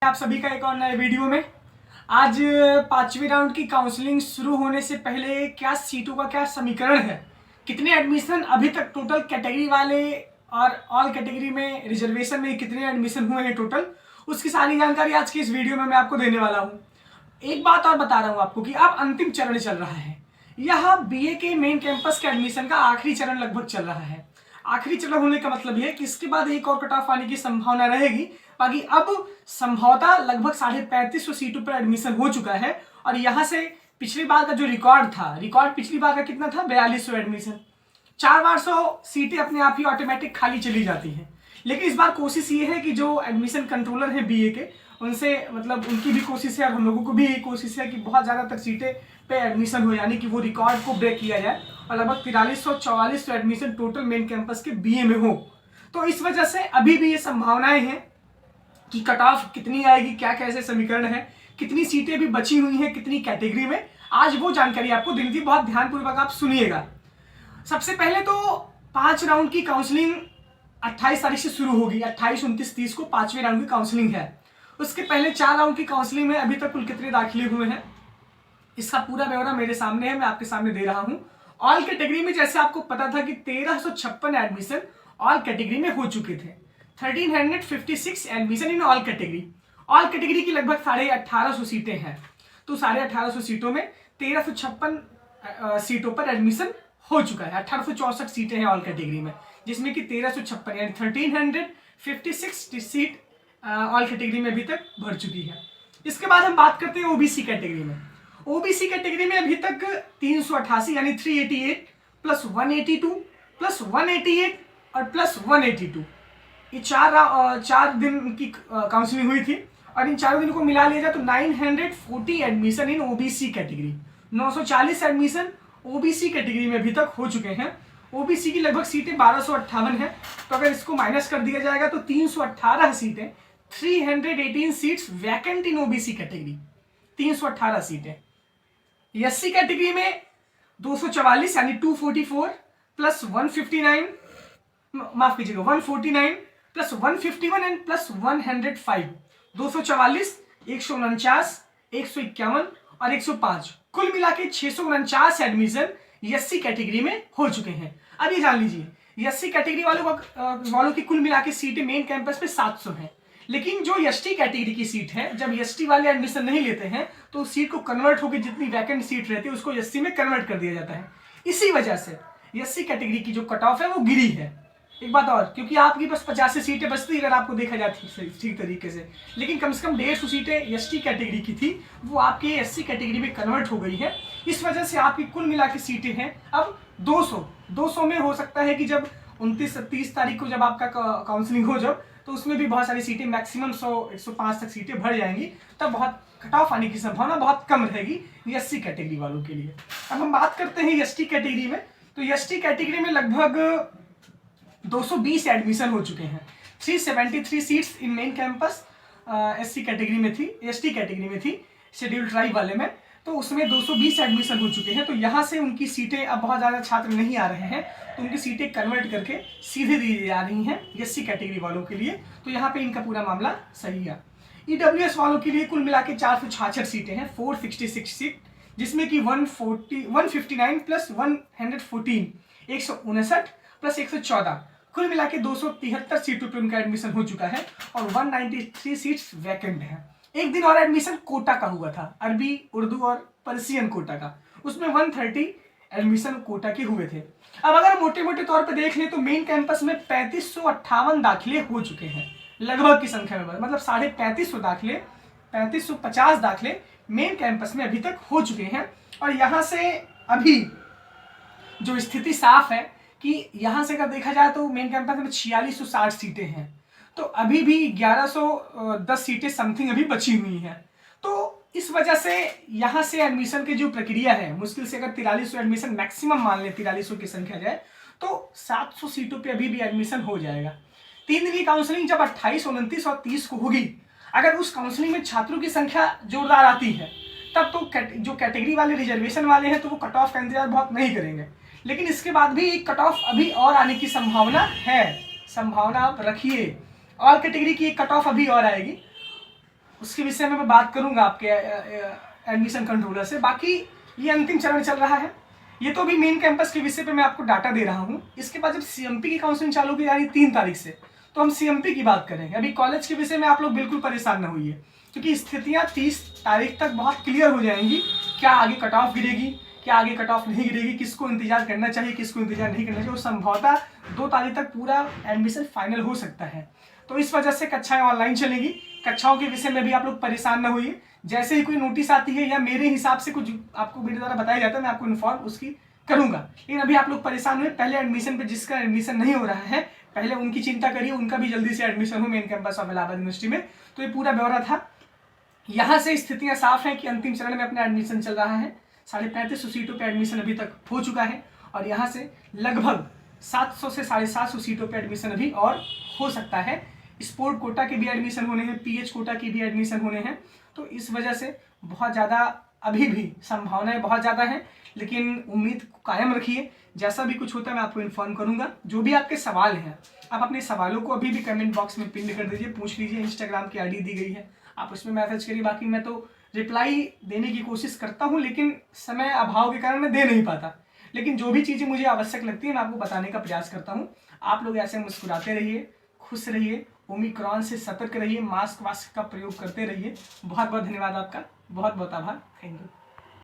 आप सभी का एक और नए वीडियो में। आज पांचवी राउंड की काउंसलिंग शुरू होने से पहले क्या सीटों का क्या समीकरण है, कितने एडमिशन अभी तक टोटल कैटेगरी वाले और ऑल कैटेगरी में रिजर्वेशन में कितने एडमिशन हुए हैं टोटल, उसकी सारी जानकारी आज की इस वीडियो में मैं आपको देने वाला हूँ। एक बात और बता रहा हूँ आपको कि अब अंतिम चरण चल रहा है। यह बीए के मेन कैंपस के एडमिशन का आखिरी चरण लगभग चल रहा है। आखिरी चरण होने का मतलब है कि इसके बाद एक और कट ऑफ आने की संभावना रहेगी। बाकी अब संभवतः लगभग 3550 सीटों पर एडमिशन हो चुका है और यहाँ से पिछली बार का जो रिकॉर्ड पिछली बार का कितना था, 4200 एडमिशन। 400 सीटें अपने आप ही ऑटोमेटिक खाली चली जाती हैं। लेकिन इस बार कोशिश ये है कि जो एडमिशन कंट्रोलर हैं बीए के, उनसे मतलब उनकी भी कोशिश है और हम लोगों को भी यही कोशिश है कि बहुत ज़्यादा तक सीटें पे एडमिशन हो, यानी कि वो रिकॉर्ड को ब्रेक किया जाए और लगभग 4344 एडमिशन टोटल मेन कैंपस के बीए में हो। तो इस वजह से अभी भी ये संभावनाएं हैं कि कट ऑफ कितनी आएगी, क्या कैसे समीकरण है, कितनी सीटें भी बची हुई हैं कितनी कैटेगरी में, आज वो जानकारी आपको देनी थी। बहुत ध्यानपूर्वक आप सुनिएगा। सबसे पहले तो 5 राउंड की काउंसलिंग 28 तारीख से शुरू होगी। 28, 29, 30 को 5वें राउंड की काउंसलिंग है। उसके पहले 4 राउंड की काउंसलिंग में अभी तक कुल कितने दाखिले हुए हैं, इसका पूरा ब्यौरा मेरे सामने है, मैं आपके सामने दे रहा हूं। ऑल कैटेगरी में जैसे आपको पता था कि 1356 एडमिशन ऑल कैटेगरी में हो चुके थे। 1356 एडमिशन इन ऑल कैटेगरी की लगभग 1850 सीटें हैं। तो 1850 सीटों में 1356 सीटों पर एडमिशन हो चुका है। 1864 सीटें हैं ऑल कैटेगरी में, जिसमें कि 1356 यानी 1356 सीट ऑल कैटेगरी में अभी तक भर चुकी है। इसके बाद हम बात करते हैं ओबीसी कैटेगरी में। ओबीसी कैटेगरी में अभी तक 388 यानी 388 प्लस 182 प्लस 188 और प्लस 182, ये चार दिन की काउंसलिंग हुई थी और इन चारों दिन को मिला लिया जाए तो 940 admission in OBC category, 940 admission OBC category में अभी तक हो चुके हैं। ओबीसी की लगभग सीटें 1258 है, तो अगर इसको माइनस कर दिया जाएगा तो 318 सीटें, 318 सीट्स वैकेंट इन ओबीसी कैटेगरी, 318 सीटें। एससी कैटेगरी में 244 यानी 244 प्लस 159, माफ कीजिएगा 149 प्लस 151 एंड प्लस 105, 244, 149, 151 और 105, कुल मिला के 649 एडमिशन एससी कैटेगरी में हो चुके हैं। अब ये जान लीजिए एससी कैटेगरी वालों की कुल मिला के सीटें मेन कैंपस पे 700 हैं। लेकिन जो एसटी कैटेगरी की सीट है, जब एसटी वाले एडमिशन नहीं लेते हैं तो उस सीट को कन्वर्ट होकर जितनी वैकेंट सीट रहती है उसको एससी में कन्वर्ट कर दिया जाता है। इसी वजह से एससी कैटेगरी की जो कट ऑफ है वो गिरी है। एक बात और, क्योंकि आपकी बस 50 सीटें बचती अगर आपको देखा जाती ठीक तरीके से, लेकिन कम से कम 150 सीटें एसटी कैटेगरी की थी, वो आपके एससी कैटेगरी में कन्वर्ट हो गई है। इस वजह से आपकी कुल मिला के सीटें हैं अब 200 में। हो सकता है कि जब 29-30 तारीख को जब आपका काउंसलिंग हो जब, तो उसमें भी बहुत सारी सीटें मैक्सिमम 100-105 तक सीटें भर जाएंगी, तब बहुत कट ऑफ आने की संभावना बहुत कम रहेगी एससी कैटेगरी वालों के लिए। अब हम बात करते हैं एसटी कैटेगरी में। तो एसटी कैटेगरी में लगभग 220 एडमिशन हो चुके हैं। 373 seats in main campus SC category में थी, एसटी कैटेगरी में थी शेड्यूल्ड ट्राइब वाले में, तो उसमें 220 एडमिशन हो चुके हैं। तो यहाँ से उनकी सीटें, अब बहुत ज़्यादा छात्र नहीं आ रहे हैं तो उनकी सीटें कन्वर्ट करके सीधे दी जा रही हैं एससी कैटेगरी वालों के लिए। तो यहाँ पे इनका पूरा मामला सही है। ईडब्ल्यूएस वालों के लिए कुल मिला के 466 सीटें हैं, 466 सीट, जिसमें कि 159 प्लस 114, 159 प्लस 114, कुल मिला के 273 सीटों पर उनका एडमिशन हो चुका है और 193 सीट्स वैकेंट हैं। एक दिन और एडमिशन कोटा का हुआ था, अरबी, उर्दू और पर्सियन कोटा का, उसमें 130 एडमिशन कोटा के हुए थे। अब अगर मोटे मोटे तौर पर देख लें तो मेन कैंपस में 3558 दाखिले हो चुके हैं लगभग की संख्या में, मतलब 3550 दाखिले, 3550 दाखिले मेन कैंपस में अभी तक हो चुके हैं। और यहाँ से अभी जो स्थिति साफ है कि यहाँ से अगर देखा जाए तो मेन कैंपस में 4660 सीटें हैं, तो अभी भी 1110 सीटें समथिंग अभी बची हुई हैं। तो इस वजह से यहाँ से एडमिशन की जो प्रक्रिया है, मुश्किल से अगर 4300 एडमिशन मैक्सिमम मान लें, 4300 की संख्या जाए तो 700 सीटों पे अभी भी एडमिशन हो जाएगा। 3 दिन की काउंसलिंग जब 28, 29 और 30 को होगी, अगर उस काउंसलिंग में छात्रों की संख्या जोरदार आती है तब तो जो कैटेगरी वाले रिजर्वेशन वाले हैं तो वो कट ऑफ का इंतजार बहुत नहीं करेंगे। लेकिन इसके बाद भी एक कट ऑफ अभी और आने की संभावना है, संभावना आप रखिए। ऑल कैटेगरी की एक कट ऑफ अभी और आएगी उसके विषय में मैं बात करूंगा आपके एडमिशन कंट्रोलर से। बाकी ये अंतिम चरण चल रहा है। ये तो अभी मेन कैंपस के विषय पे मैं आपको डाटा दे रहा हूँ। इसके बाद जब सीएमपी की काउंसलिंग चालू होगी यानी 3 तारीख से, तो हम सीएमपी की बात करेंगे। अभी कॉलेज के विषय में आप लोग बिल्कुल परेशान न होइए, क्योंकि स्थितियाँ 30 तारीख तक बहुत क्लियर हो जाएंगी। क्या आगे कट ऑफ गिरेगी, क्या आगे कट ऑफ नहीं गिरेगी, किसको इंतजार करना चाहिए, किसको इंतजार नहीं करना चाहिए, और संभवतः 2 तारीख तक पूरा एडमिशन फाइनल हो सकता है। तो इस वजह से कक्षाएं ऑनलाइन चलेगी। कक्षाओं के विषय में भी आप लोग परेशान न होइए। जैसे ही कोई नोटिस आती है या मेरे हिसाब से कुछ आपको मेरे द्वारा बताया जाता है, मैं आपको इन्फॉर्म उसकी करूंगा। लेकिन अभी आप लोग परेशान हुए, पहले एडमिशन पे जिसका एडमिशन नहीं हो रहा है पहले उनकी चिंता करिए, उनका भी जल्दी से एडमिशन हो main campus of Allahabad university में। तो ये पूरा ब्यौरा था। यहाँ से स्थितियाँ साफ हैं कि अंतिम चरण में अपना एडमिशन चल रहा है। 3550 सीटों पे एडमिशन अभी तक हो चुका है, और यहाँ से लगभग 700 से 750 सीटों पे एडमिशन अभी और हो सकता है। स्पोर्ट कोटा के भी एडमिशन होने हैं, पीएच कोटा की भी एडमिशन होने हैं। तो इस वजह से बहुत ज़्यादा अभी भी संभावनाएं बहुत ज़्यादा हैं, लेकिन उम्मीद कायम रखिए। जैसा भी कुछ होता है मैं आपको इन्फॉर्म करूंगा। जो भी आपके सवाल हैं, आप अपने सवालों को अभी भी कमेंट बॉक्स में पिन कर दीजिए, पूछ लीजिए। इंस्टाग्राम की आईडी दी गई है, आप उसमें मैसेज करिए। बाकी मैं तो रिप्लाई देने की कोशिश करता हूँ, लेकिन समय अभाव के कारण मैं दे नहीं पाता। लेकिन जो भी चीज़ें मुझे आवश्यक लगती है मैं आपको बताने का प्रयास करता हूँ। आप लोग ऐसे मुस्कुराते रहिए, खुश रहिए, ओमिक्रॉन से सतर्क रहिए, मास्क वास्क का प्रयोग करते रहिए। बहुत बहुत धन्यवाद आपका, बहुत बहुत आभार, थैंक यू।